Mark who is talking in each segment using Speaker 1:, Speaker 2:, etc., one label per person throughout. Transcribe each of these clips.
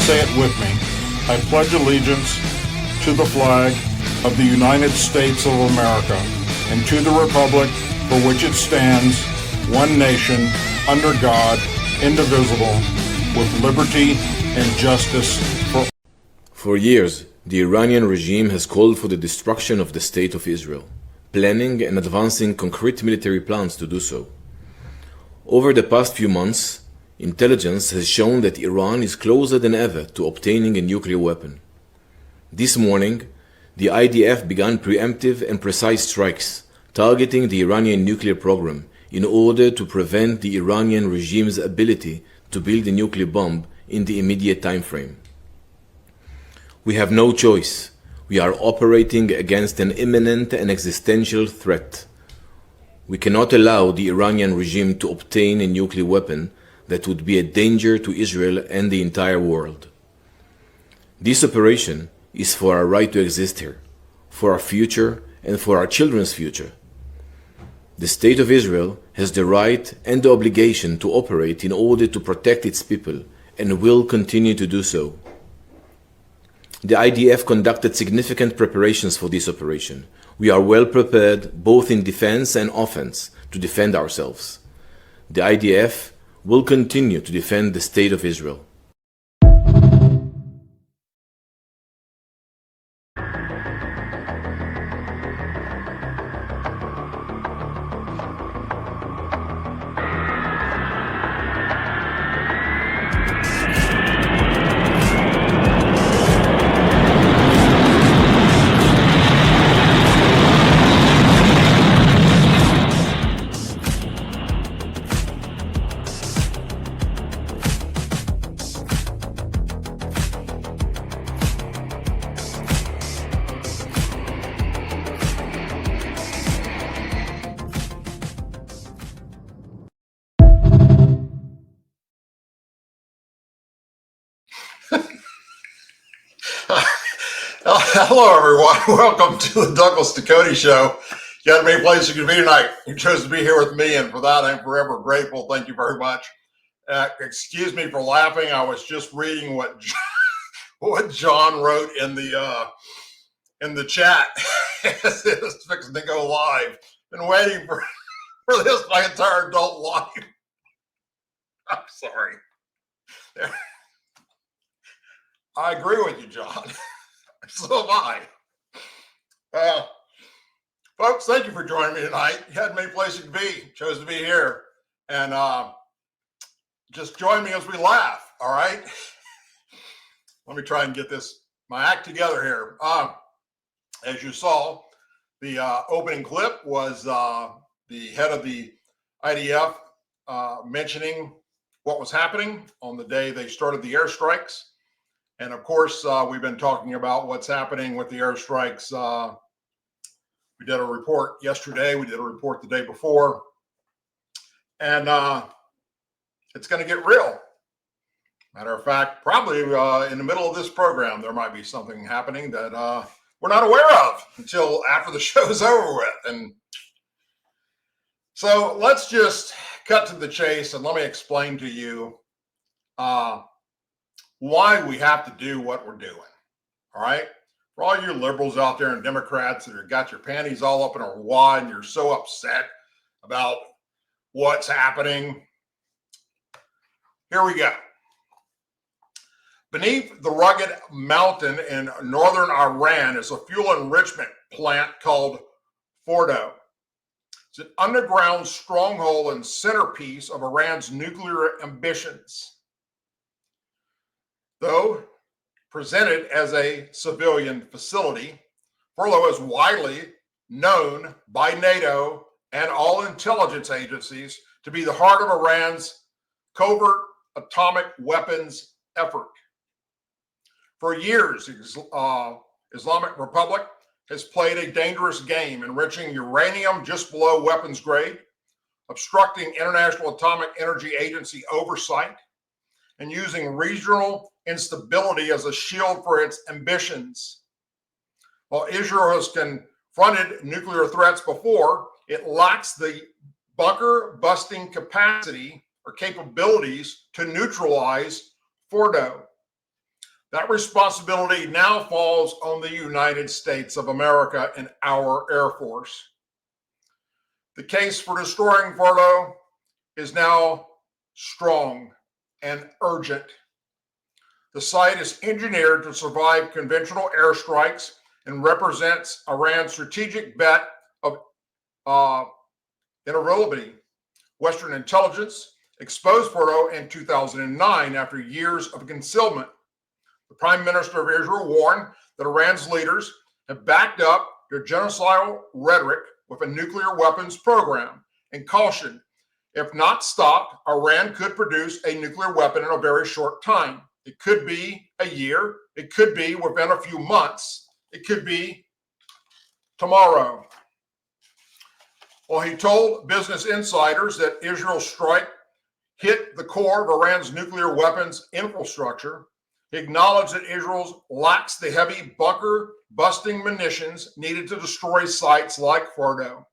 Speaker 1: say it with me. I pledge allegiance to the flag of the United States of America and to the republic for which it stands, one nation, under God, indivisible, with liberty and justice for all.
Speaker 2: For years, the Iranian regime has called for the destruction of the State of Israel, planning and advancing concrete military plans to do so. Over the past few months, intelligence has shown that Iran is closer than ever to obtaining a nuclear weapon. This morning, the IDF began preemptive and precise strikes targeting the Iranian nuclear program in order to prevent the Iranian regime's ability to build a nuclear bomb in the immediate time frame. We have no choice. We are operating against an imminent and existential threat. We cannot allow the Iranian regime to obtain a nuclear weapon that would be a danger to Israel and the entire world. This operation is for our right to exist here, for our future and for our children's future. The State of Israel has the right and the obligation to operate in order to protect its people and will continue to do so. The IDF conducted significant preparations for this operation. We are well prepared both in defense and offense to defend ourselves. The IDF will continue to defend the State of Israel.
Speaker 3: Hello, everyone. Welcome to the Douglas Ducote Show. You got many places you can be tonight. You chose to be here with me, and for that, I'm forever grateful. Thank you very much. Excuse me for laughing. I was just reading what John wrote in the chat. It's fixing to go live. Been waiting for this my entire adult life. I'm sorry. I agree with you, John. So am I. Folks, thank you for joining me tonight. You had many places to be, chose to be here. And just join me as we laugh, all right? Let me try and get my act together here. As you saw, the opening clip was the head of the IDF mentioning what was happening on the day they started the airstrikes. And of course, we've been talking about what's happening with the airstrikes. We did a report yesterday. We did a report the day before. And it's going to get real. Matter of fact, probably in the middle of this program, there might be something happening that we're not aware of until after the show's over with. And so let's just cut to the chase and let me explain to you why we have to do what we're doing. All right. For all you liberals out there and Democrats that have got your panties all up in a wad and you're so upset about what's happening, here we go. Beneath the rugged mountain in northern Iran is a fuel enrichment plant called Fordo. It's an underground stronghold and centerpiece of Iran's nuclear ambitions. Though presented as a civilian facility, Fordo is widely known by NATO and all intelligence agencies to be the heart of Iran's covert atomic weapons effort. For years, Islamic Republic has played a dangerous game, enriching uranium just below weapons grade, obstructing International Atomic Energy Agency oversight, and using regional instability as a shield for its ambitions. While Israel has confronted nuclear threats before, it lacks the bunker busting capacity or capabilities to neutralize Fordo. That responsibility now falls on the United States of America and our Air Force. The case for destroying Fordo is now strong and urgent. The site is engineered to survive conventional airstrikes and represents Iran's strategic bet of invulnerability. Western intelligence exposed Fordo in 2009 after years of concealment. The Prime Minister of Israel warned that Iran's leaders have backed up their genocidal rhetoric with a nuclear weapons program and cautioned, if not stopped, Iran could produce a nuclear weapon in a very short time. It could be a year. It could be within a few months. It could be tomorrow. Well, he told Business Insiders that Israel's strike hit the core of Iran's nuclear weapons infrastructure. He acknowledged that Israel lacks the heavy bunker-busting munitions needed to destroy sites like Fordo.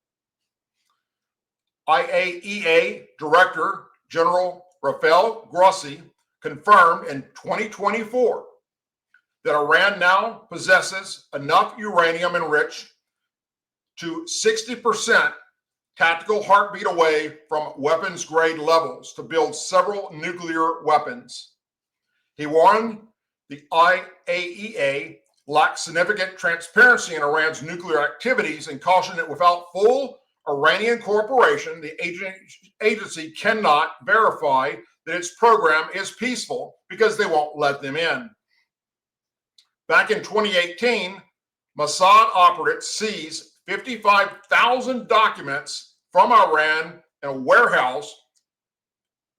Speaker 3: IAEA Director General Rafael Grossi confirmed in 2024 that Iran now possesses enough uranium enriched to 60% tactical heartbeat away from weapons grade levels to build several nuclear weapons. He warned the IAEA lacked significant transparency in Iran's nuclear activities and cautioned that without full Iranian cooperation, the agency cannot verify that its program is peaceful because they won't let them in. Back in 2018, Mossad operatives seized 55,000 documents from Iran in a warehouse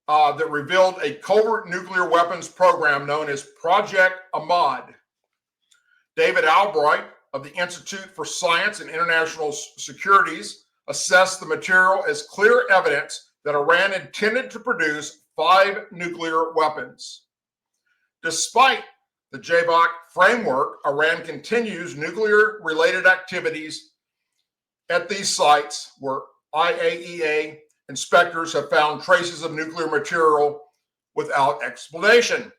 Speaker 3: that revealed a covert nuclear weapons program known as Project Ahmad. David Albright of the Institute for Science and International Securities assessed the material as clear evidence that Iran intended to produce 5 nuclear weapons. Despite the JBOC framework, Iran continues nuclear-related activities at these sites where IAEA inspectors have found traces of nuclear material without explanation.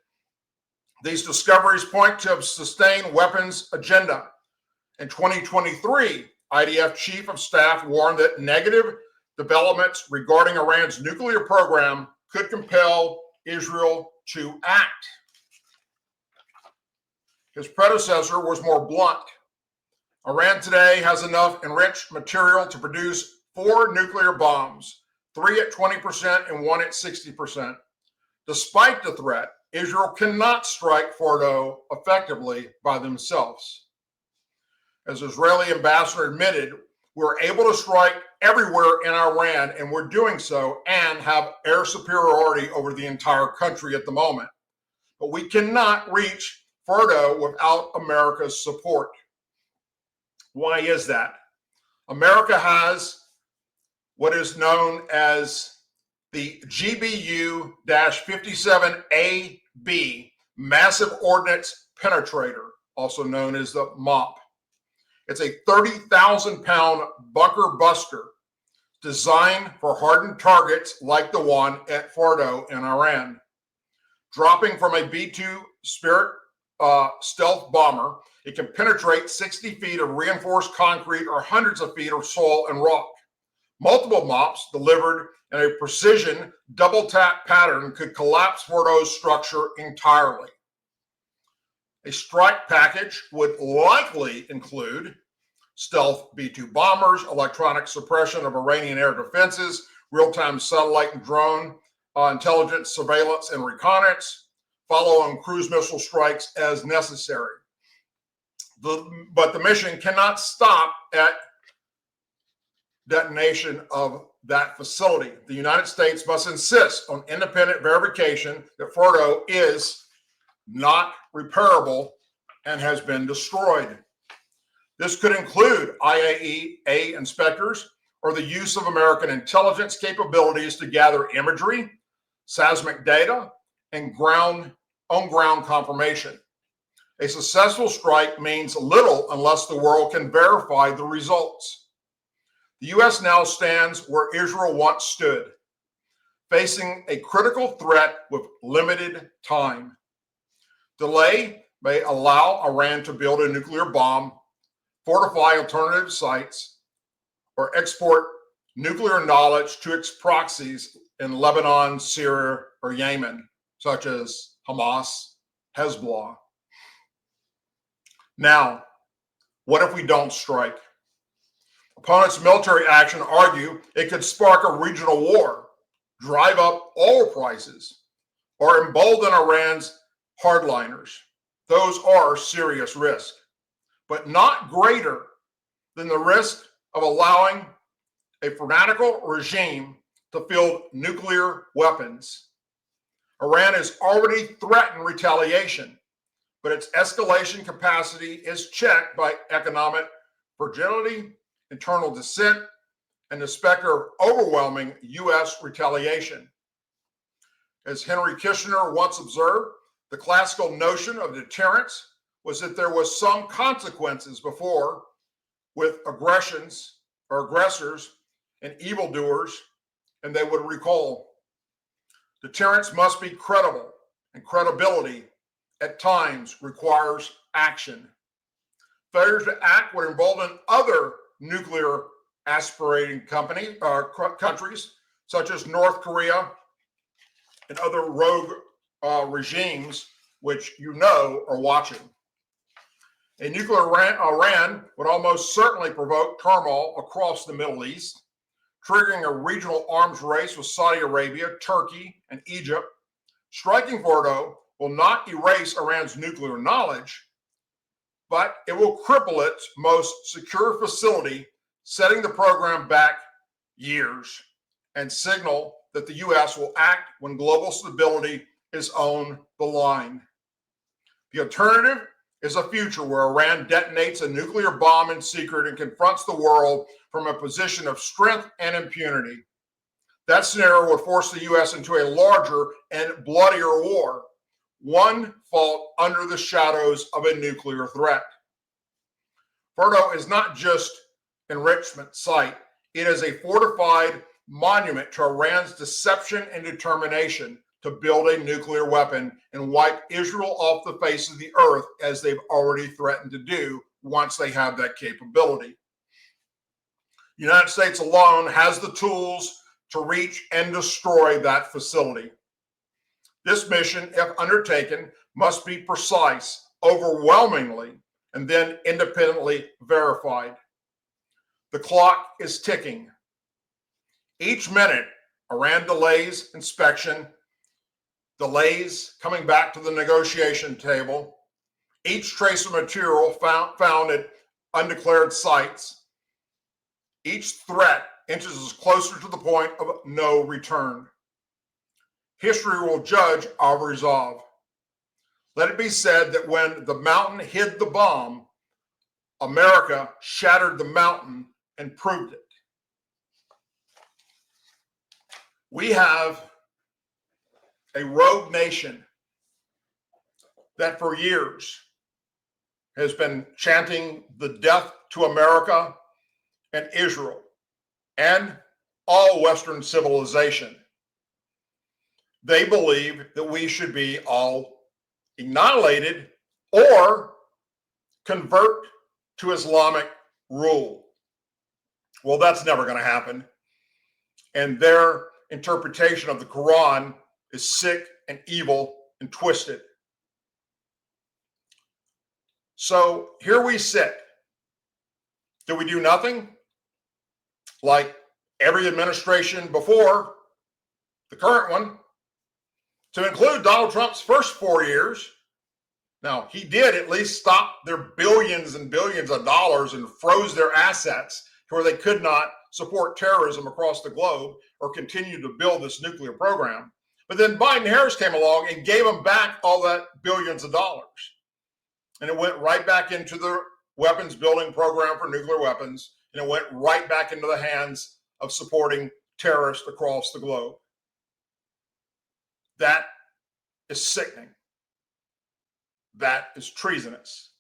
Speaker 3: These discoveries point to a sustained weapons agenda. In 2023, IDF Chief of Staff warned that negative developments regarding Iran's nuclear program could compel Israel to act. His predecessor was more blunt. Iran today has enough enriched material to produce 4 nuclear bombs, 3 at 20% and 1 at 60%. Despite the threat, Israel cannot strike Fordo effectively by themselves. As Israeli ambassador admitted, we're able to strike everywhere in Iran, and we're doing so and have air superiority over the entire country at the moment. But we cannot reach Fordo without America's support. Why is that? America has what is known as the GBU-57AB Massive Ordnance Penetrator, also known as the MOP. It's a 30,000-pound bunker buster designed for hardened targets like the one at Fordo in Iran. Dropping from a B-2 Spirit stealth bomber, it can penetrate 60 feet of reinforced concrete or hundreds of feet of soil and rock. Multiple MOPs delivered in a precision double tap pattern could collapse Fordo's structure entirely. A strike package would likely include stealth B-2 bombers, electronic suppression of Iranian air defenses, real-time satellite and drone intelligence, surveillance, and reconnaissance, follow-on cruise missile strikes as necessary. But the mission cannot stop at detonation of that facility. The United States must insist on independent verification that Fordo is not repairable and has been destroyed. This could include IAEA inspectors or the use of American intelligence capabilities to gather imagery, seismic data, and on-ground confirmation. A successful strike means little unless the world can verify the results. The U.S. now stands where Israel once stood, facing a critical threat with limited time. Delay may allow Iran to build a nuclear bomb, fortify alternative sites, or export nuclear knowledge to its proxies in Lebanon, Syria, or Yemen, such as Hamas, Hezbollah. Now, what if we don't strike? Opponents of military action argue it could spark a regional war, drive up oil prices, or embolden Iran's hardliners. Those are serious risks, but not greater than the risk of allowing a fanatical regime to field nuclear weapons. Iran has already threatened retaliation, but its escalation capacity is checked by economic fragility, internal dissent, and the specter of overwhelming U.S. retaliation. As Henry Kissinger once observed, the classical notion of deterrence was that there was some consequences before with aggressions or aggressors and evildoers, and they would recall. Deterrence must be credible, and credibility at times requires action. Failure to act would embolden other nuclear aspirating countries, such as North Korea and other rogue regimes, which you know are watching. A nuclear Iran would almost certainly provoke turmoil across the Middle East, triggering a regional arms race with Saudi Arabia, Turkey, and Egypt. Striking Fordo will not erase Iran's nuclear knowledge, but it will cripple its most secure facility, setting the program back years, and signal that the U.S. will act when global stability is on the line. The alternative is a future where Iran detonates a nuclear bomb in secret and confronts the world from a position of strength and impunity. That scenario would force the U.S. into a larger and bloodier war, one fought under the shadows of a nuclear threat. Fordo is not just an enrichment site. It is a fortified monument to Iran's deception and determination to build a nuclear weapon and wipe Israel off the face of the earth, as they've already threatened to do once they have that capability. The United States alone has the tools to reach and destroy that facility. This mission, if undertaken, must be precise, overwhelmingly, and then independently verified. The clock is ticking. Each minute, Iran delays inspection, delays coming back to the negotiation table, each trace of material found at undeclared sites, each threat inches us closer to the point of no return. History will judge our resolve. Let it be said that when the mountain hid the bomb, America shattered the mountain and proved it. We have a rogue nation that for years has been chanting the death to America and Israel and all Western civilization. They believe that we should be all annihilated or convert to Islamic rule. Well, that's never going to happen. And their interpretation of the Quran is sick and evil and twisted. So here we sit. Do we do nothing? Like every administration before the current one, to include Donald Trump's first 4 years. Now, he did at least stop their billions and billions of dollars and froze their assets to where they could not support terrorism across the globe or continue to build this nuclear program. But then Biden-Harris came along and gave them back all that billions of dollars. And it went right back into the weapons building program for nuclear weapons. And it went right back into the hands of supporting terrorists across the globe. That is sickening. That is treasonous.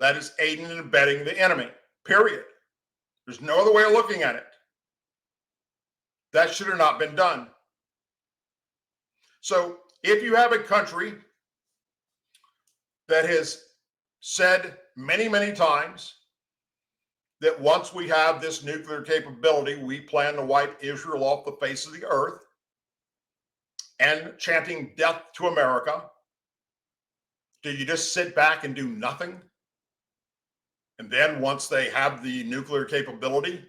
Speaker 3: That is aiding and abetting the enemy, period. There's no other way of looking at it. That should have not been done. So if you have a country that has said many, many times that once we have this nuclear capability, we plan to wipe Israel off the face of the earth, and chanting death to America. Do you just sit back and do nothing? And then once they have the nuclear capability,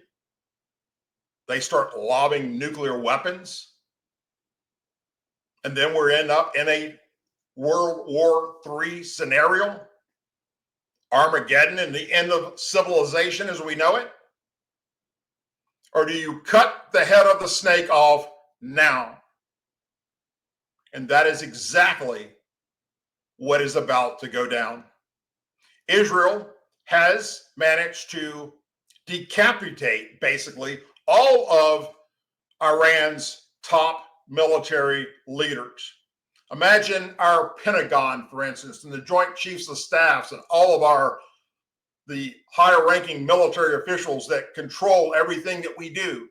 Speaker 3: they start lobbing nuclear weapons? And then we end up in a World War III scenario? Armageddon and the end of civilization as we know it? Or do you cut the head of the snake off now? And that is exactly what is about to go down. Israel has managed to decapitate basically all of Iran's top military leaders. Imagine our Pentagon, for instance, and the Joint Chiefs of Staffs and all of the higher ranking military officials that control everything that we do.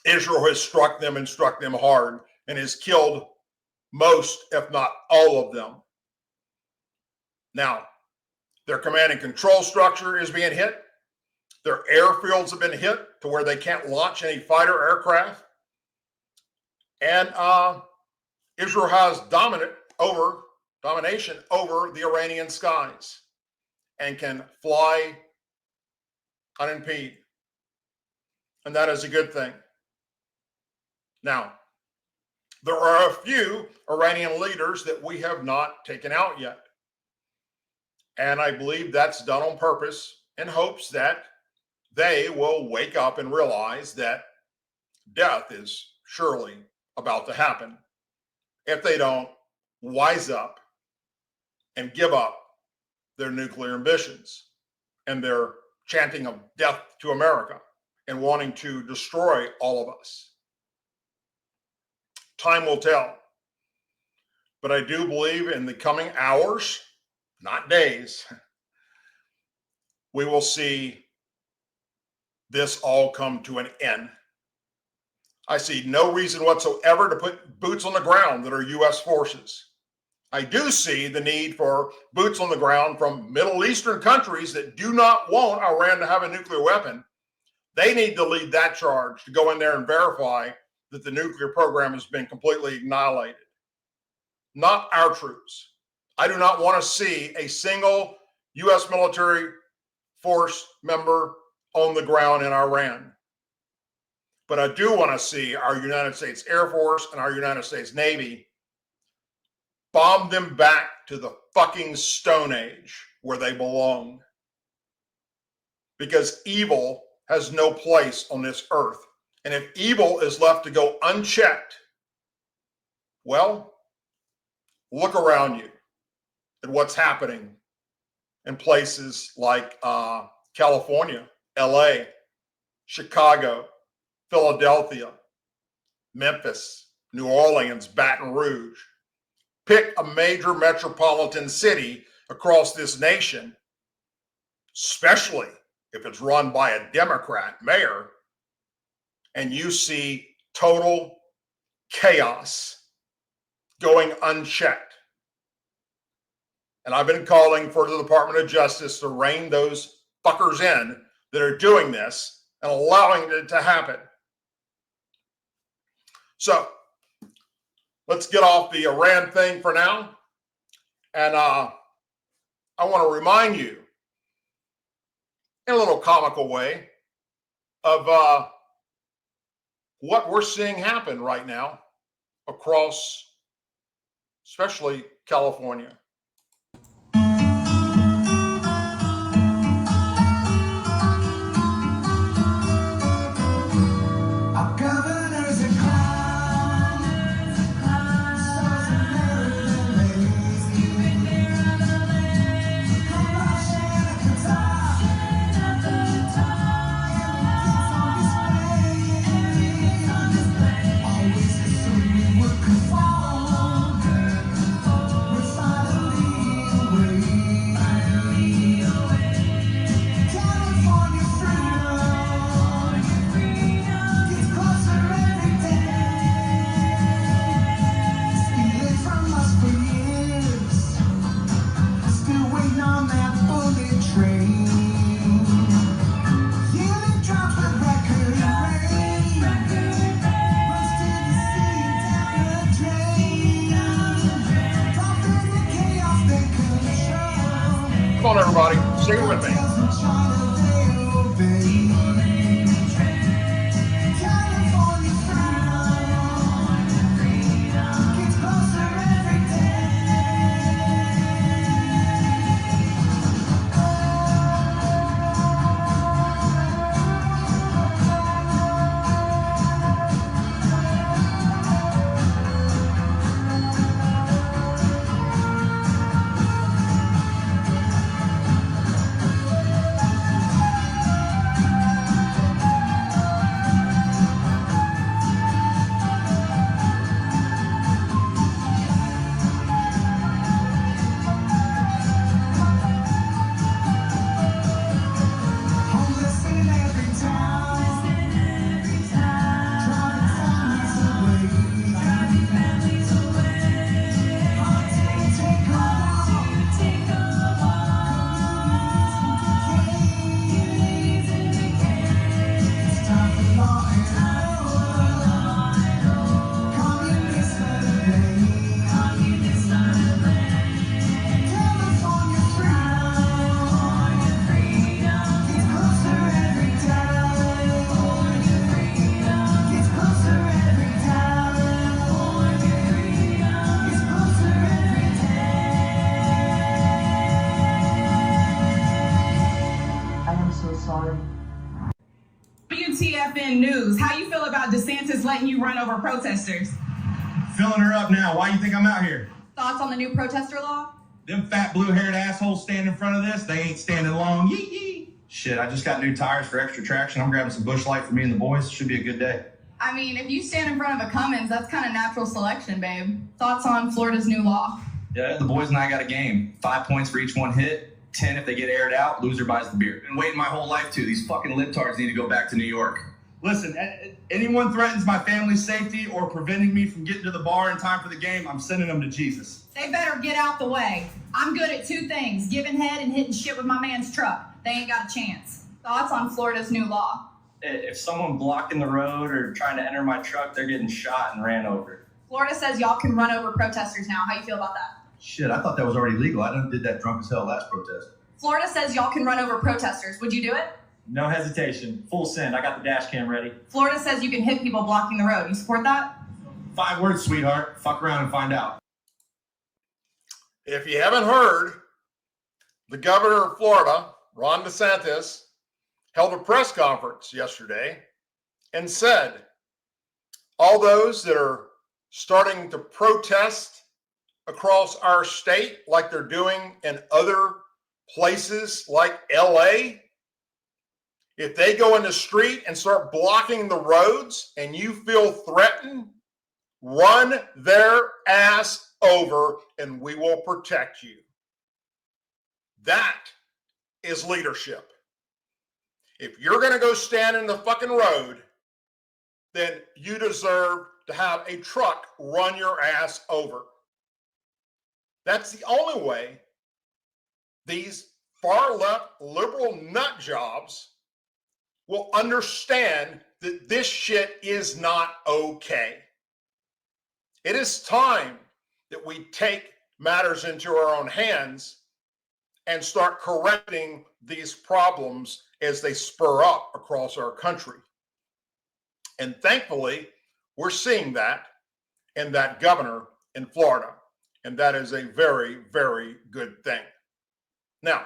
Speaker 3: Israel has struck them and struck them hard and has killed most, if not all of them. Now, their command and control structure is being hit. Their airfields have been hit to where they can't launch any fighter aircraft. And Israel has domination over the Iranian skies and can fly unimpeded. And that is a good thing. Now, there are a few Iranian leaders that we have not taken out yet. And I believe that's done on purpose in hopes that they will wake up and realize that death is surely about to happen if they don't wise up and give up their nuclear ambitions and their chanting of death to America and wanting to destroy all of us. Time will tell. But I do believe in the coming hours, not days, we will see this all come to an end. I see no reason whatsoever to put boots on the ground that are U.S. forces. I do see the need for boots on the ground from Middle Eastern countries that do not want Iran to have a nuclear weapon. They need to lead that charge to go in there and verify that the nuclear program has been completely annihilated. Not our troops. I do not want to see a single U.S. military force member on the ground in Iran. But I do want to see our United States Air Force and our United States Navy bomb them back to the fucking Stone Age where they belong. Because evil has no place on this earth. And if evil is left to go unchecked, well, look around you at what's happening in places like California, LA, Chicago, Philadelphia, Memphis, New Orleans, Baton Rouge. Pick a major metropolitan city across this nation, especially if it's run by a Democrat mayor, and you see total chaos going unchecked. And I've been calling for the Department of Justice to rein those fuckers in that are doing this and allowing it to happen. So let's get off the Iran thing for now. And I want to remind you, in a little comical way, of what we're seeing happen right now across, especially California.
Speaker 4: We're
Speaker 3: Sing it with me.
Speaker 4: WTFN News. How you feel about DeSantis letting you run over protesters?
Speaker 5: Filling her up now. Why you think I'm out here?
Speaker 4: Thoughts on the new protester law?
Speaker 5: Them fat blue-haired assholes standing in front of this, they ain't standing long. Yee yee. Shit, I just got new tires for extra traction. I'm grabbing some Busch Light for me and the boys. Should be a good day.
Speaker 4: I mean, if you stand in front of a Cummins, that's kind of natural selection, babe. Thoughts on Florida's new law?
Speaker 5: Yeah, the boys and I got a game. 5 points for each one hit. 10 if they get aired out. Loser buys the beer. Been waiting my whole life to. These fucking libtards need to go back to New York. Listen, anyone threatens my family's safety or preventing me from getting to the bar in time for the game, I'm sending them to Jesus.
Speaker 4: They better get out the way. I'm good at two things, giving head and hitting shit with my man's truck. They ain't got a chance. Thoughts on Florida's new law?
Speaker 6: If someone blocking the road or trying to enter my truck, they're getting shot and ran over.
Speaker 4: Florida says y'all can run over protesters now. How you feel about that?
Speaker 5: Shit, I thought that was already legal. I did that drunk as hell last protest.
Speaker 4: Florida says y'all can run over protesters. Would you do it?
Speaker 6: No hesitation. Full send. I got the dash cam ready.
Speaker 4: Florida says you can hit people blocking the road. You support that?
Speaker 5: 5 words, sweetheart. Fuck around and find out.
Speaker 3: If you haven't heard, the governor of Florida, Ron DeSantis, held a press conference yesterday and said, all those that are starting to protest across our state like they're doing in other places like LA, if they go in the street and start blocking the roads and you feel threatened, run their ass over and we will protect you. That is leadership. If you're going to go stand in the fucking road, then you deserve to have a truck run your ass over. That's the only way these far left liberal nut jobs will understand that this shit is not okay. It is time that we take matters into our own hands and start correcting these problems as they spur up across our country. And thankfully, we're seeing that in that governor in Florida. And that is a very, very good thing. Now,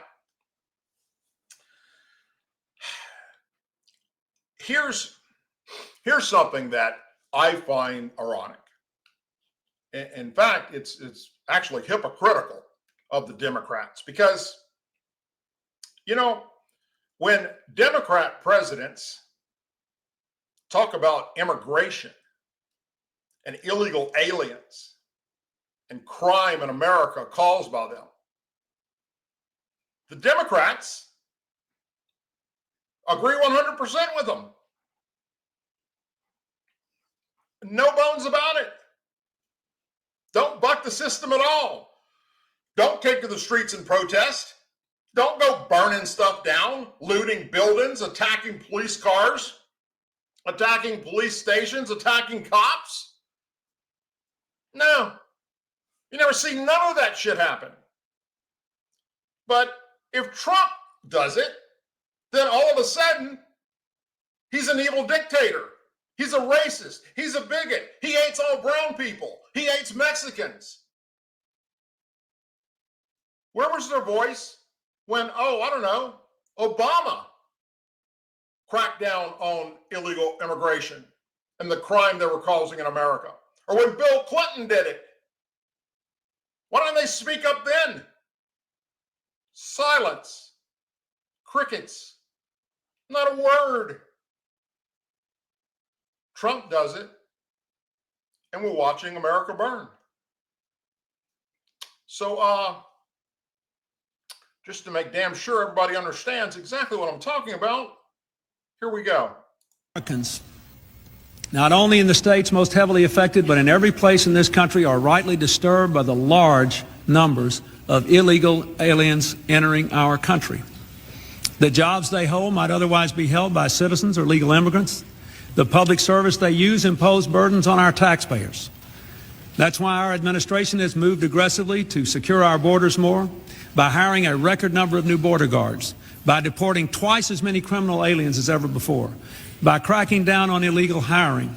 Speaker 3: here's something that I find ironic. In fact, it's actually hypocritical of the Democrats because, you know, when Democrat presidents talk about immigration and illegal aliens and crime in America caused by them, the Democrats agree 100% with them. No bones about it. Don't buck the system at all. Don't take to the streets and protest. Don't go burning stuff down, looting buildings, attacking police cars, attacking police stations, attacking cops. No. You never see none of that shit happen. But if Trump does it, then all of a sudden, he's an evil dictator. He's a racist. He's a bigot. He hates all brown people. He hates Mexicans. Where was their voice when, I don't know, Obama cracked down on illegal immigration and the crime they were causing in America? Or when Bill Clinton did it? Why didn't they speak up then? Silence. Crickets. Not a word. Trump does it, and we're watching America burn. So, just to make damn sure everybody understands exactly what I'm talking about, here we go.
Speaker 7: Americans, not only in the states most heavily affected, but in every place in this country, are rightly disturbed by the large numbers of illegal aliens entering our country. The jobs they hold might otherwise be held by citizens or legal immigrants. The public service they use impose burdens on our taxpayers. That's why our administration has moved aggressively to secure our borders more, by hiring a record number of new border guards, by deporting twice as many criminal aliens as ever before, by cracking down on illegal hiring,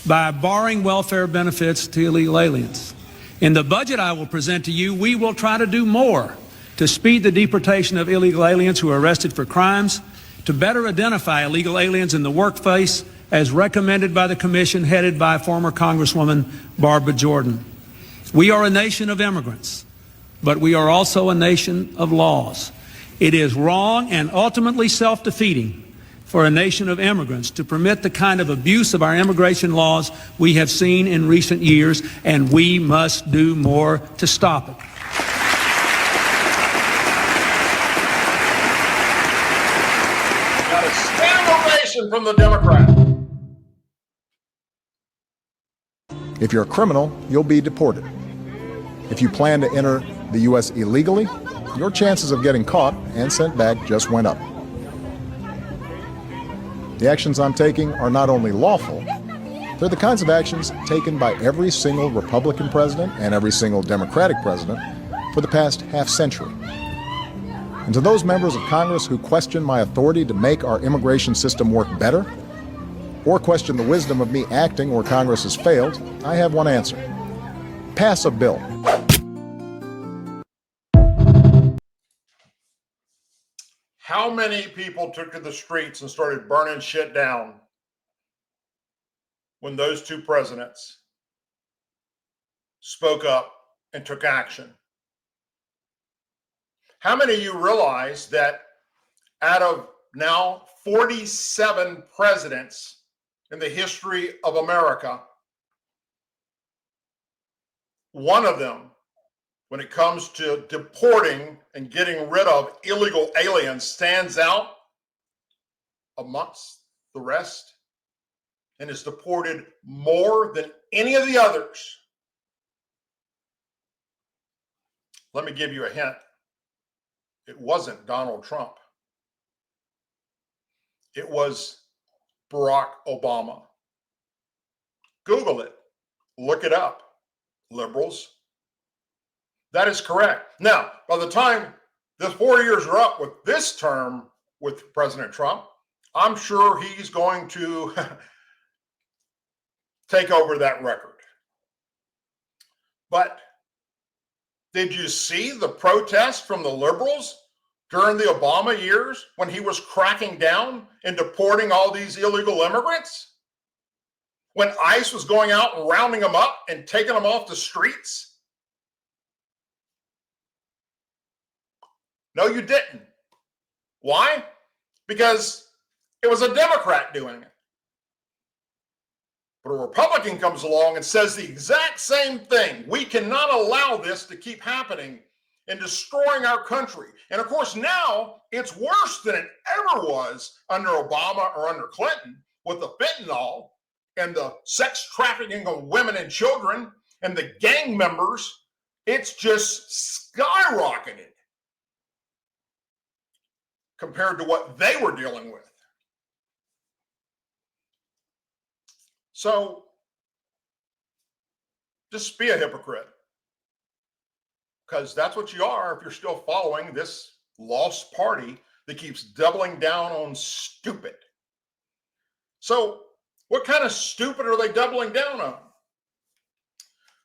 Speaker 7: by barring welfare benefits to illegal aliens. In the budget I will present to you, we will try to do more to speed the deportation of illegal aliens who are arrested for crimes, to better identify illegal aliens in the workplace, as recommended by the commission headed by former Congresswoman Barbara Jordan. We are a nation of immigrants, but we are also a nation of laws. It is wrong and ultimately self-defeating for a nation of immigrants to permit the kind of abuse of our immigration laws we have seen in recent years, and we must do more to stop it.
Speaker 3: Got a stand ovation from the Democrats.
Speaker 8: If you're a criminal, you'll be deported. If you plan to enter the U.S. illegally, your chances of getting caught and sent back just went up. The actions I'm taking are not only lawful, they're the kinds of actions taken by every single Republican president and every single Democratic president for the past half-century. And to those members of Congress who question my authority to make our immigration system work better, or question the wisdom of me acting where Congress has failed, I have one answer. Pass a bill.
Speaker 3: How many people took to the streets and started burning shit down when those two presidents spoke up and took action? How many of you realize that out of now 47 presidents in the history of America, one of them, when it comes to deporting and getting rid of illegal aliens, stands out amongst the rest and is deported more than any of the others? Let me give you a hint. It wasn't Donald Trump. It was Barack Obama. Google it. Look it up. Liberals. That is correct. Now, by the time the 4 years are up with this term with President Trump, I'm sure he's going to take over that record. But did you see the protests from the liberals during the Obama years when he was cracking down and deporting all these illegal immigrants? When ICE was going out and rounding them up and taking them off the streets? No, you didn't. Why? Because it was a Democrat doing it. But a Republican comes along and says the exact same thing. We cannot allow this to keep happening and destroying our country. And of course, now it's worse than it ever was under Obama or under Clinton with the fentanyl and the sex trafficking of women and children and the gang members. It's just skyrocketed compared to what they were dealing with. So just be a hypocrite, because that's what you are if you're still following this lost party that keeps doubling down on stupid. So what kind of stupid are they doubling down on?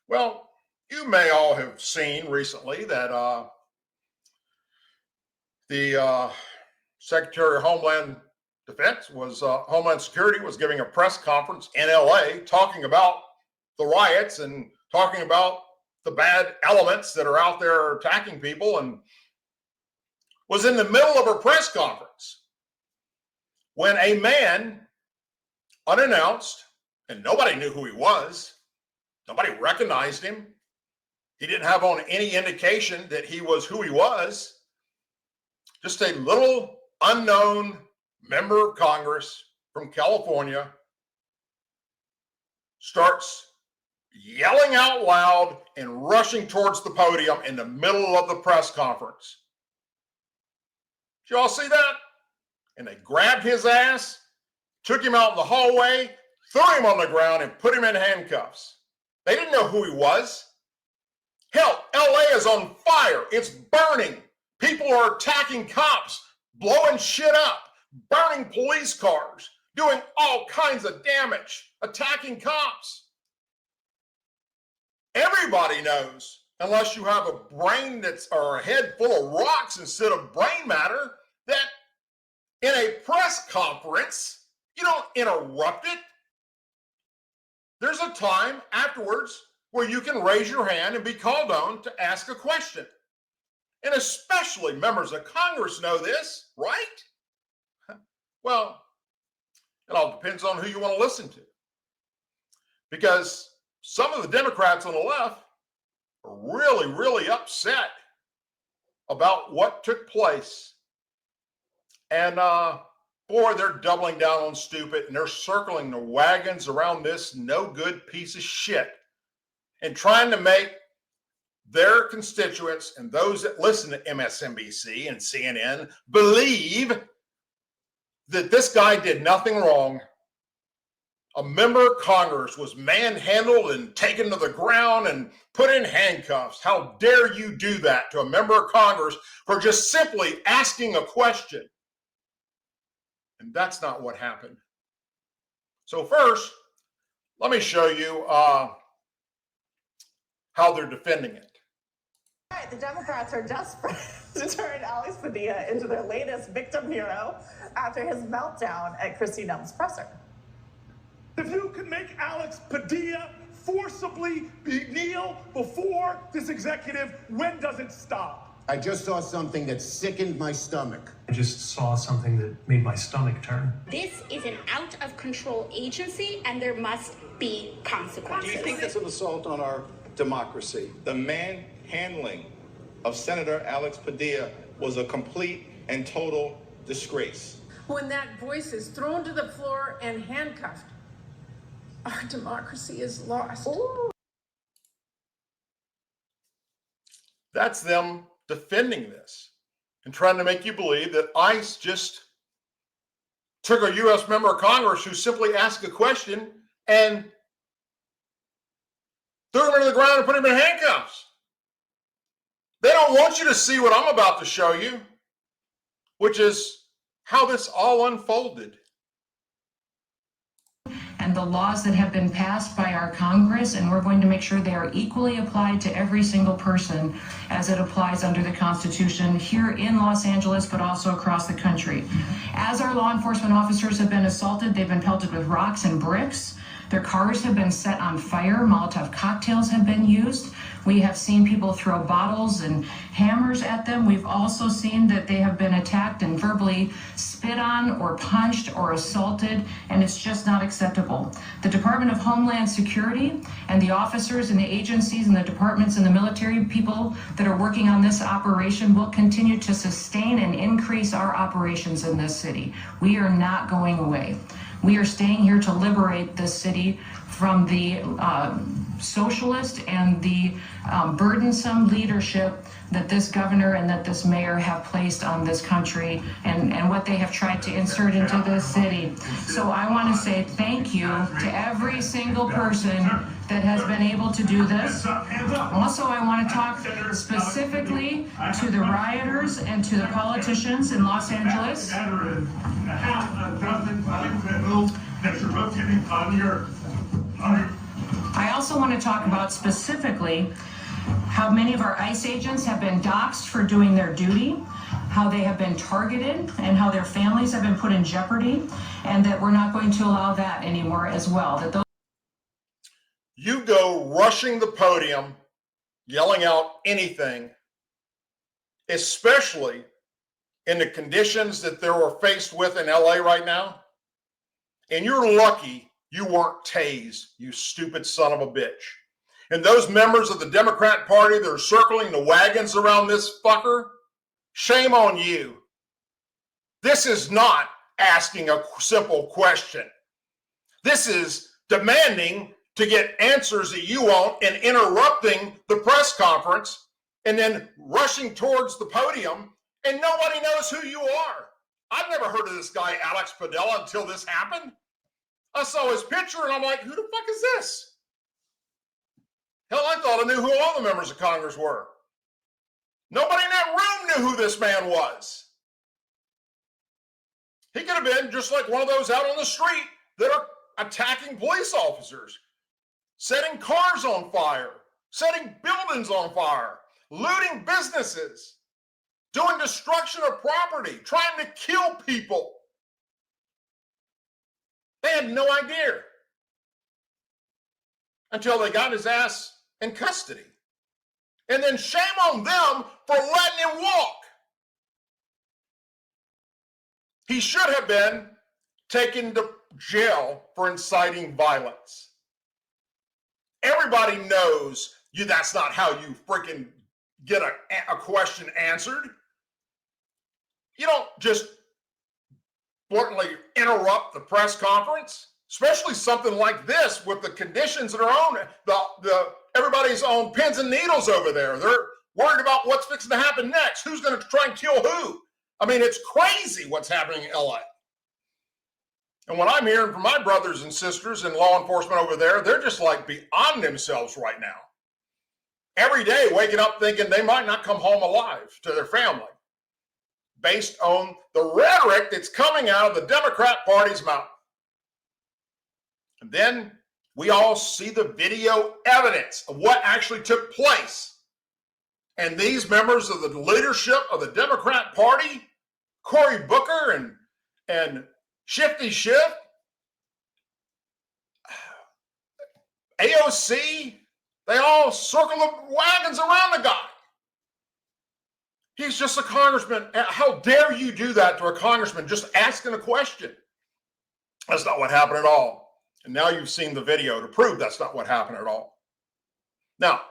Speaker 3: Well, you may all have seen recently that the Secretary of Homeland Security was giving a press conference in LA talking about the riots and talking about the bad elements that are out there attacking people, and was in the middle of her press conference when a man, unannounced, and nobody knew who he was, nobody recognized him, he didn't have on any indication that he was who he was, just a little unknown member of Congress from California, starts yelling out loud and rushing towards the podium in the middle of the press conference. Did you all see that? And they grabbed his ass, took him out in the hallway, threw him on the ground, and put him in handcuffs. They didn't know who he was. Hell, LA is on fire. It's burning. People are attacking cops, blowing shit up, burning police cars, doing all kinds of damage, attacking cops. Everybody knows, unless you have a brain or a head full of rocks instead of brain matter, that in a press conference, you don't interrupt it. There's a time afterwards where you can raise your hand and be called on to ask a question. And especially members of Congress know this, right? Well, it all depends on who you want to listen to. Because some of the Democrats on the left are really, really upset about what took place. And boy, they're doubling down on stupid, and they're circling the wagons around this no good piece of shit and trying to make their constituents and those that listen to MSNBC and CNN believe that this guy did nothing wrong. A member of Congress was manhandled and taken to the ground and put in handcuffs. How dare you do that to a member of Congress for just simply asking a question? And that's not what happened. So first, let me show you how they're defending it.
Speaker 9: All right, the Democrats are desperate to turn Alex Padilla into their latest victim hero after his meltdown at Kristi Noem's presser.
Speaker 10: If you can make Alex Padilla forcibly kneel before this executive, when does it stop?
Speaker 11: I just saw something that sickened my stomach.
Speaker 12: I just saw something that made my stomach turn.
Speaker 13: This is an out-of-control agency, and there must be consequences.
Speaker 14: Do you think that's an assault on our democracy? The manhandling of Senator Alex Padilla was a complete and total disgrace.
Speaker 15: When that voice is thrown to the floor and handcuffed, our democracy is lost.
Speaker 9: Ooh.
Speaker 3: That's them defending this and trying to make you believe that ICE just took a U.S. member of Congress who simply asked a question and threw him into the ground and put him in handcuffs. They don't want you to see what I'm about to show you, which is how this all unfolded.
Speaker 16: And the laws that have been passed by our Congress, and we're going to make sure they are equally applied to every single person as it applies under the Constitution here in Los Angeles, but also across the country. As our law enforcement officers have been assaulted, they've been pelted with rocks and bricks. Their cars have been set on fire. Molotov cocktails have been used. We have seen people throw bottles and hammers at them. We've also seen that they have been attacked and verbally spit on or punched or assaulted, and it's just not acceptable. The Department of Homeland Security and the officers and the agencies and the departments and the military people that are working on this operation will continue to sustain and increase our operations in this city. We are not going away. We are staying here to liberate this city from the socialist and the burdensome leadership that this governor and that this mayor have placed on this country and what they have tried to insert into this city. So I want to say thank you to every single person that has been able to do this. Also, I want to talk specifically to the rioters and to the politicians in Los Angeles. I also want to talk about specifically how many of our ICE agents have been doxxed for doing their duty, how they have been targeted, and how their families have been put in jeopardy, and that we're not going to allow that anymore as well. That those
Speaker 3: You go rushing the podium, yelling out anything, especially in the conditions that they were faced with in LA right now, and you're lucky you weren't tased, you stupid son of a bitch. And those members of the Democrat Party that are circling the wagons around this fucker, shame on you. This is not asking a simple question. This is demanding to get answers that you want and interrupting the press conference and then rushing towards the podium, and nobody knows who you are. I've never heard of this guy, Alex Padilla, until this happened. I saw his picture and I'm like, who the fuck is this? Hell, I thought I knew who all the members of Congress were. Nobody in that room knew who this man was. He could have been just like one of those out on the street that are attacking police officers, setting cars on fire, setting buildings on fire, looting businesses, doing destruction of property, trying to kill people. They had no idea until they got his ass in custody. And then shame on them for letting him walk. He should have been taken to jail for inciting violence. Everybody knows that's not how you freaking get a question answered. You don't just bluntly interrupt the press conference, especially something like this with the conditions that are on everybody's on pins and needles over there. They're worried about what's fixing to happen next. Who's going to try and kill who? I mean, it's crazy what's happening in LA. And what I'm hearing from my brothers and sisters in law enforcement over there, they're just like beyond themselves right now. Every day waking up thinking they might not come home alive to their family based on the rhetoric that's coming out of the Democrat Party's mouth. And then we all see the video evidence of what actually took place. And these members of the leadership of the Democrat Party, Cory Booker and Shifty Schiff, AOC, they all circle the wagons around the guy. He's just a congressman. How dare you do that to a congressman just asking a question? That's not what happened at all. And now you've seen the video to prove that's not what happened at all. Now,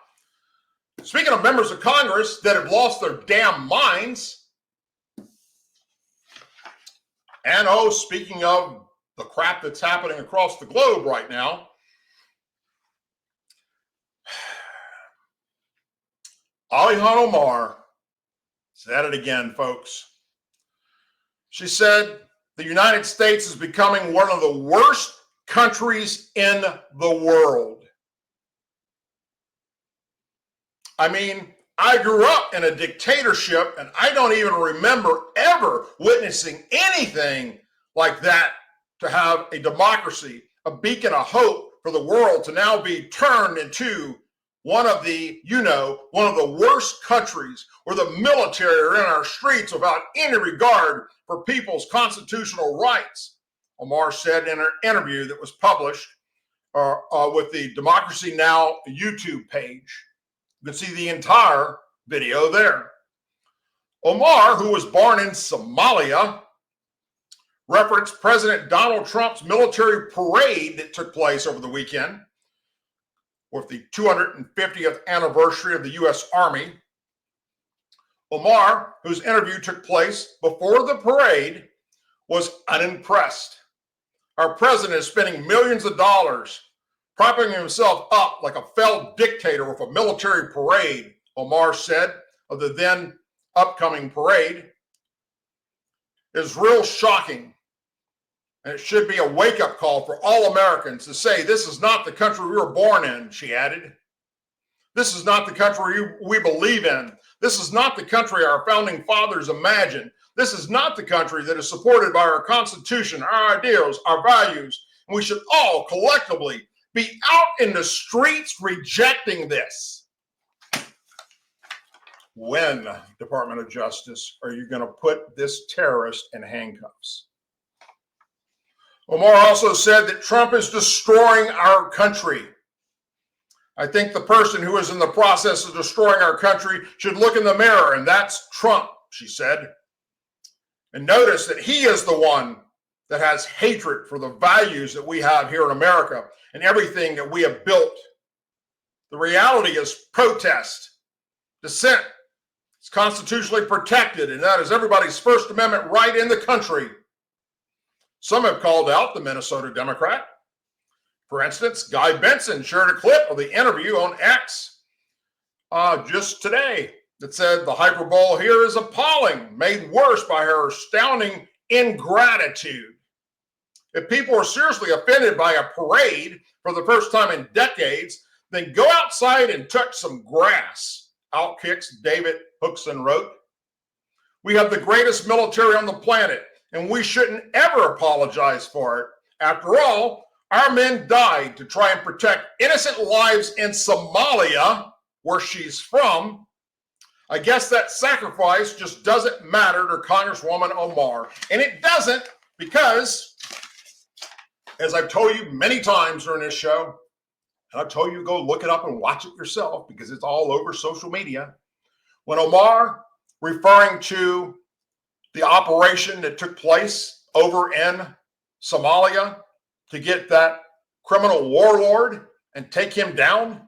Speaker 3: speaking of members of Congress that have lost their damn minds, and speaking of the crap that's happening across the globe right now, Ilhan Omar said it again, folks. She said the United States is becoming one of the worst countries in the world. I mean, I grew up in a dictatorship, and I don't even remember ever witnessing anything like that, to have a democracy, a beacon of hope for the world, to now be turned into one of the worst countries where the military are in our streets without any regard for people's constitutional rights. Omar said in an interview that was published with the Democracy Now! YouTube page. You can see the entire video there. Omar, who was born in Somalia, referenced President Donald Trump's military parade that took place over the weekend with the 250th anniversary of the U.S. Army. Omar, whose interview took place before the parade, was unimpressed. Our president is spending millions of dollars propping himself up like a failed dictator with a military parade, Omar said of the then upcoming parade, is real shocking. And it should be a wake-up call for all Americans to say, this is not the country we were born in, she added. This is not the country we believe in. This is not the country our founding fathers imagined. This is not the country that is supported by our Constitution, our ideals, our values. And we should all collectively be out in the streets rejecting this. When, Department of Justice, are you going to put this terrorist in handcuffs? Omar also said that Trump is destroying our country. I think the person who is in the process of destroying our country should look in the mirror, and that's Trump, she said. And notice that he is the one that has hatred for the values that we have here in America and everything that we have built. The reality is protest, dissent. It's constitutionally protected, and that is everybody's First Amendment right in the country. Some have called out the Minnesota Democrat. For instance, Guy Benson shared a clip of the interview on X just today that said the hyperbole here is appalling, made worse by her astounding ingratitude. If people are seriously offended by a parade for the first time in decades, then go outside and touch some grass, Outkicks David Hookson wrote. We have the greatest military on the planet, and we shouldn't ever apologize for it. After all, our men died to try and protect innocent lives in Somalia, where she's from. I guess that sacrifice just doesn't matter to Congresswoman Omar. And it doesn't because, as I've told you many times during this show, and I've told you to go look it up and watch it yourself because it's all over social media. When Omar, referring to the operation that took place over in Somalia to get that criminal warlord and take him down,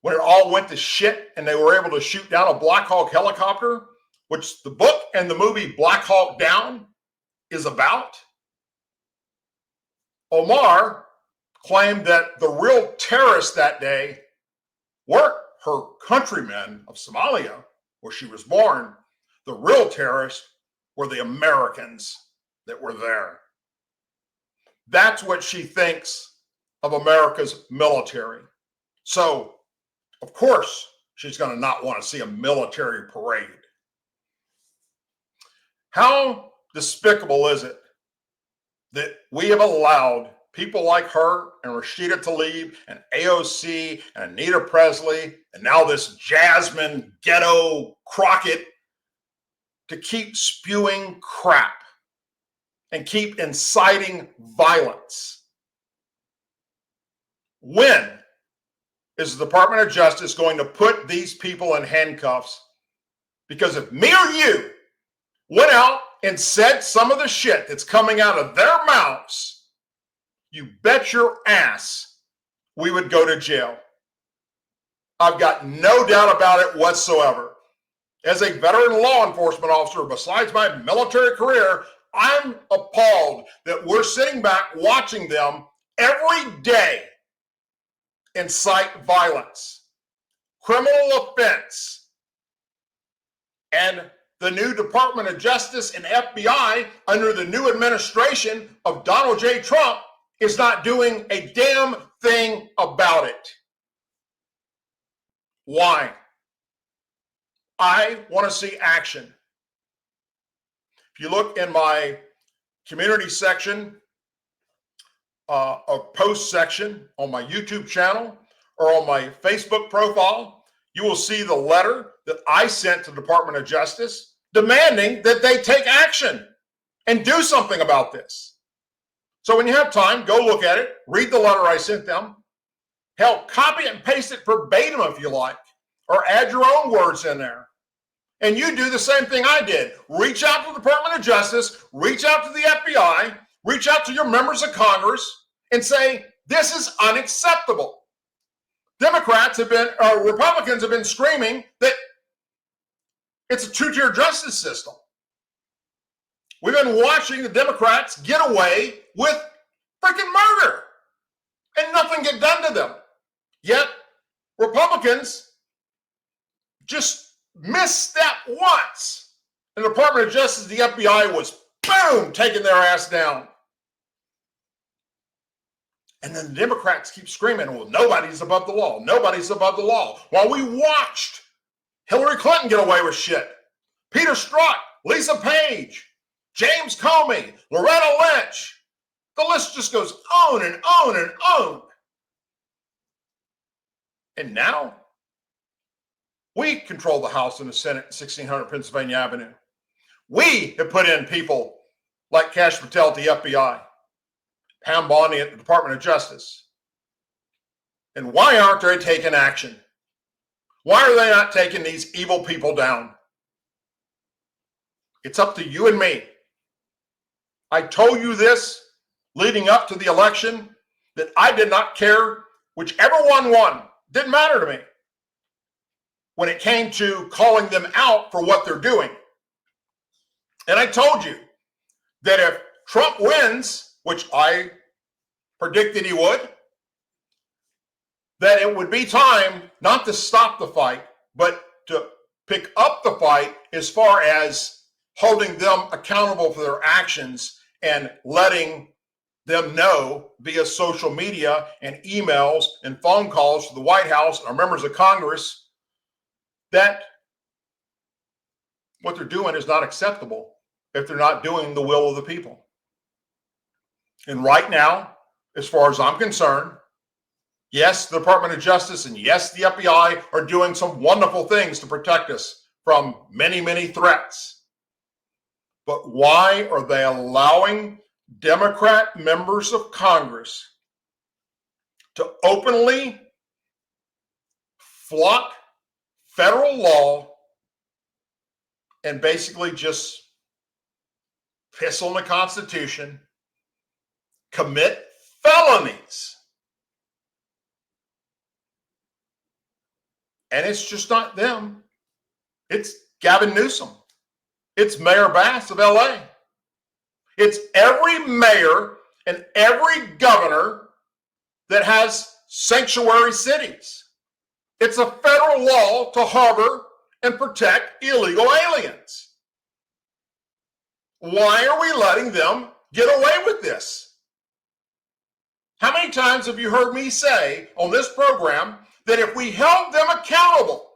Speaker 3: when it all went to shit and they were able to shoot down a Black Hawk helicopter, which the book and the movie Black Hawk Down is about, Omar claimed that the real terrorists that day weren't her countrymen of Somalia, where she was born. The real terrorists were the Americans that were there. That's what she thinks of America's military. So, of course, she's going to not want to see a military parade. How despicable is it that we have allowed people like her and Rashida Tlaib and AOC and Anita Presley and now this Jasmine Ghetto Crockett to keep spewing crap and keep inciting violence? When is the Department of Justice going to put these people in handcuffs? Because if me or you went out and said some of the shit that's coming out of their mouths, you bet your ass we would go to jail. I've got no doubt about it whatsoever. As a veteran law enforcement officer, besides my military career, I'm appalled that we're sitting back watching them every day incite violence, criminal offense, and the new Department of Justice and FBI under the new administration of Donald J. Trump is not doing a damn thing about it. Why? I want to see action. If you look in my community section, or post section on my YouTube channel or on my Facebook profile, you will see the letter that I sent to the Department of Justice demanding that they take action and do something about this. So when you have time, go look at it, read the letter I sent them. Hell, copy and paste it verbatim if you like, or add your own words in there. And you do the same thing I did. Reach out to the Department of Justice, reach out to the FBI, reach out to your members of Congress and say, this is unacceptable. Republicans have been screaming that it's a two-tier justice system. We've been watching the Democrats get away with freaking murder and nothing get done to them. Yet Republicans just misstep once. And the Department of Justice, the FBI was, boom, taking their ass down. And then the Democrats keep screaming, well, nobody's above the law. Nobody's above the law. While we watched Hillary Clinton get away with shit. Peter Strzok, Lisa Page, James Comey, Loretta Lynch. The list just goes on and on and on. And now we control the House and the Senate at 1600 Pennsylvania Avenue. We have put in people like Kash Patel at the FBI, Pam Bondi at the Department of Justice. And why aren't they taking action? Why are they not taking these evil people down? It's up to you and me. I told you this leading up to the election, that I did not care whichever one won. Didn't matter to me when it came to calling them out for what they're doing. And I told you that if Trump wins, which I predicted he would, that it would be time not to stop the fight, but to pick up the fight as far as holding them accountable for their actions and letting them know via social media and emails and phone calls to the White House or members of Congress that what they're doing is not acceptable if they're not doing the will of the people. And right now, as far as I'm concerned, yes, the Department of Justice and yes, the FBI are doing some wonderful things to protect us from many, many threats. But why are they allowing Democrat members of Congress to openly flout federal law and basically just piss on the Constitution, commit felonies? And it's just not them. It's Gavin Newsom. It's Mayor Bass of LA. It's every mayor and every governor that has sanctuary cities. It's a federal law to harbor and protect illegal aliens. Why are we letting them get away with this? How many times have you heard me say on this program that if we held them accountable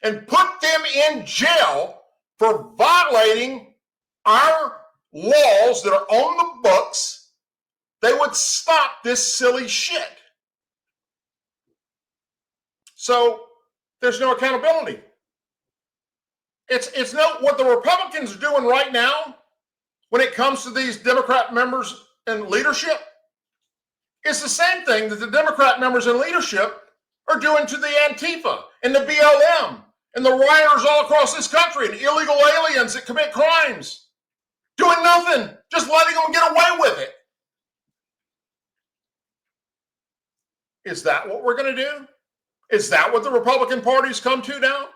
Speaker 3: and put them in jail for violating our laws that are on the books, they would stop this silly shit? So there's no accountability. It's no what the Republicans are doing right now when it comes to these Democrat members and leadership. It's the same thing that the Democrat members in leadership are doing to the Antifa and the BLM and the rioters all across this country and illegal aliens that commit crimes. Doing nothing, just letting them get away with it. Is that what we're going to do? Is that what the Republican Party's come to now?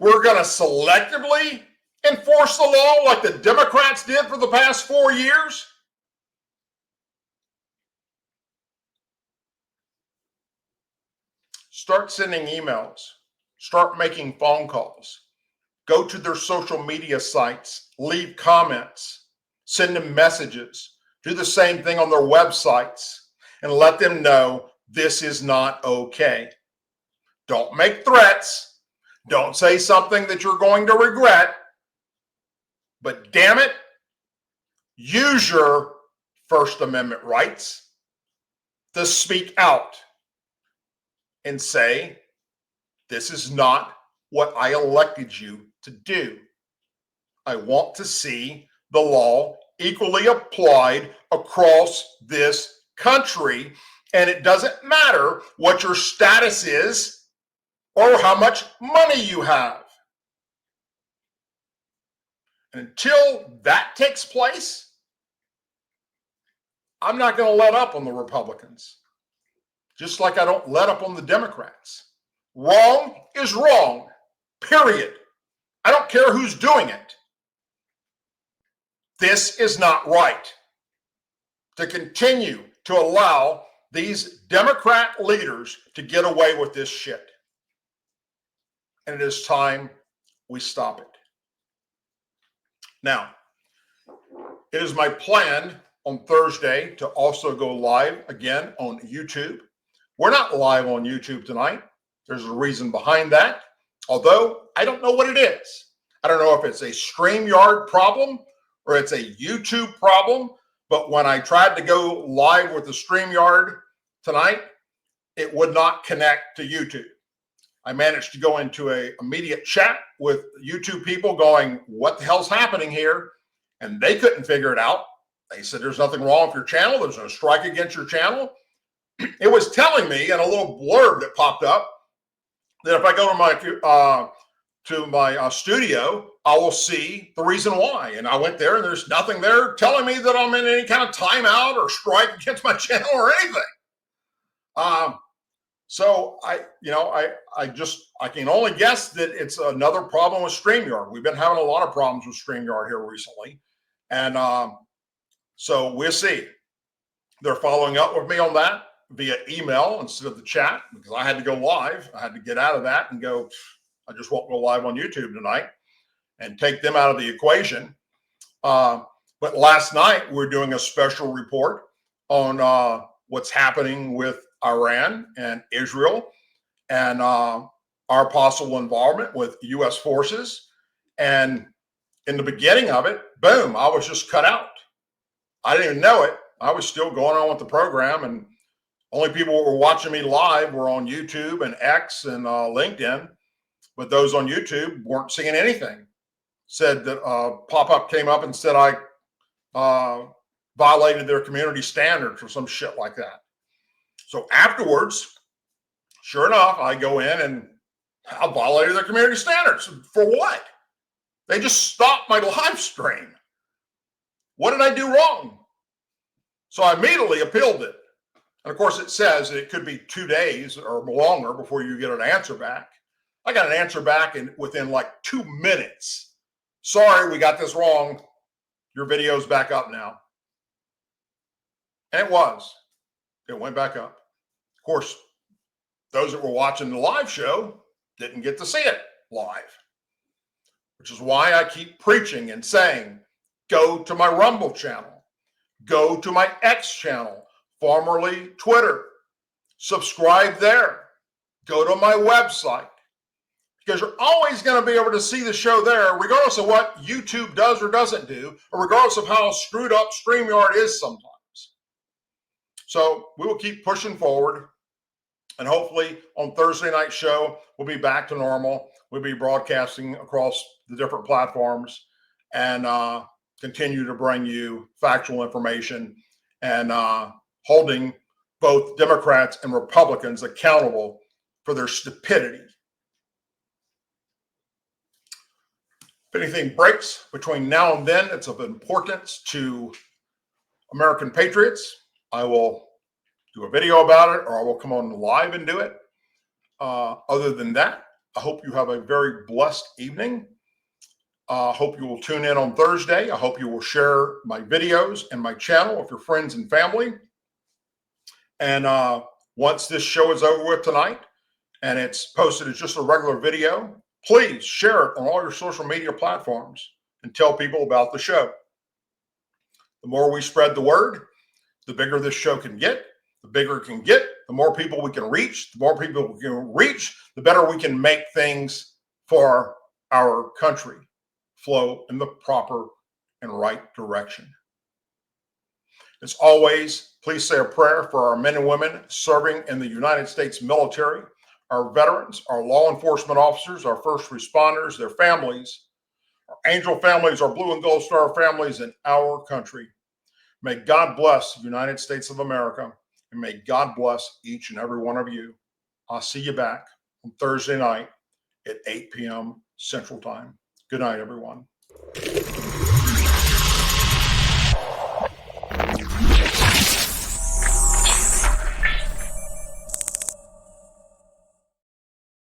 Speaker 3: We're going to selectively enforce the law like the Democrats did for the past 4 years? Start sending emails. Start making phone calls. Go to their social media sites. Leave comments. Send them messages. Do the same thing on their websites and let them know this is not okay. Don't make threats. Don't say something that you're going to regret. But damn it, use your First Amendment rights to speak out and say, this is not what I elected you to do. I want to see the law equally applied across this country, and it doesn't matter what your status is or how much money you have. And until that takes place, I'm not going to let up on the Republicans. Just like I don't let up on the Democrats. Wrong is wrong, period. I don't care who's doing it. This is not right. To continue to allow these Democrat leaders to get away with this shit. And it is time we stop it. Now, it is my plan on Thursday to also go live again on YouTube. We're not live on YouTube tonight. There's a reason behind that, although I don't know what it is. I don't know if it's a StreamYard problem or it's a YouTube problem, but when I tried to go live with the StreamYard tonight, it would not connect to YouTube. I managed to go into an immediate chat with YouTube people going, what the hell's happening here? And they couldn't figure it out. They said, there's nothing wrong with your channel. There's no strike against your channel. It was telling me in a little blurb that popped up that if I go to my studio, I will see the reason why. And I went there and there's nothing there telling me that I'm in any kind of timeout or strike against my channel or anything. So I can only guess that it's another problem with StreamYard. We've been having a lot of problems with StreamYard here recently. And so we'll see. They're following up with me on that via email instead of the chat because I had to go live. I had to get out of that and go, I just won't go live on YouTube tonight and take them out of the equation. But last night, we're doing a special report on what's happening with Iran and Israel and our possible involvement with U.S. forces. And in the beginning of it, boom, I was just cut out. I didn't even know it. I was still going on with the program, and only people who were watching me live were on YouTube and X and LinkedIn. But those on YouTube weren't seeing anything. Said that pop-up came up and said I violated their community standards or some shit like that. So afterwards, sure enough, I go in and I violated their community standards. For what? They just stopped my live stream. What did I do wrong? So I immediately appealed it. And of course, it says that it could be 2 days or longer before you get an answer back. I got an answer back within like 2 minutes. Sorry, we got this wrong. Your video's back up now. And it was. It went back up. Of course, those that were watching the live show didn't get to see it live, which is why I keep preaching and saying, go to my Rumble channel, go to my X channel, formerly Twitter, subscribe there, go to my website, because you're always going to be able to see the show there, regardless of what YouTube does or doesn't do, or regardless of how screwed up StreamYard is sometimes. So we will keep pushing forward, and hopefully on Thursday night show, we'll be back to normal. We'll be broadcasting across the different platforms and continue to bring you factual information and holding both Democrats and Republicans accountable for their stupidity. If anything breaks between now and then, it's of importance to American patriots, I will do a video about it, or I will come on live and do it. Other than that, I hope you have a very blessed evening. I hope you will tune in on Thursday. I hope you will share my videos and my channel with your friends and family. And once this show is over with tonight and it's posted as just a regular video, please share it on all your social media platforms and tell people about the show. The more we spread the word, the bigger this show can get. The bigger it can get, the more people we can reach. The more people we can reach, the better we can make things for our country flow in the proper and right direction. As always, please say a prayer for our men and women serving in the United States military, our veterans, our law enforcement officers, our first responders, their families, our angel families, our blue and gold star families in our country. May God bless the United States of America, and may God bless each and every one of you. I'll see you back on Thursday night at 8 p.m. Central Time. Good night, everyone.